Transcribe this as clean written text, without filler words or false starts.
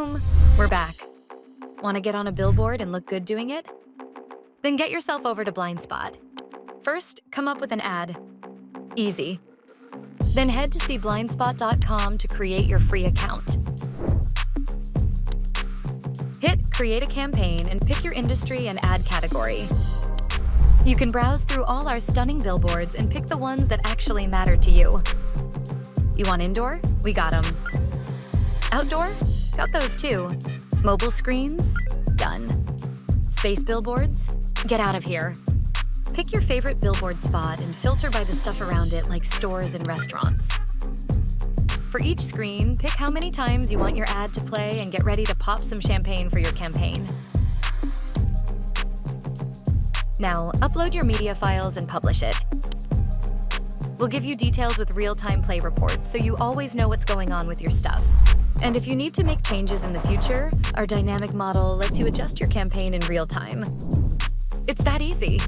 Boom, we're back. Want to get on a billboard and look good doing it? Then get yourself over to Blindspot. First, come up with an ad. Easy. Then head to see blindspot.com to create your free account. Hit Create a Campaign and pick your industry and ad category. You can browse through all our stunning billboards and pick the ones that actually matter to you. You want indoor? We got them. Outdoor? Got those too. Mobile screens? Done. Space billboards? Get out of here. Pick your favorite billboard spot and filter by the stuff around it, like stores and restaurants. For each screen, pick how many times you want your ad to play and get ready to pop some champagne for your campaign. Now, upload your media files and publish it. We'll give you details with real-time play reports so you always know what's going on with your stuff. And if you need to make changes in the future, our dynamic model lets you adjust your campaign in real time. It's that easy.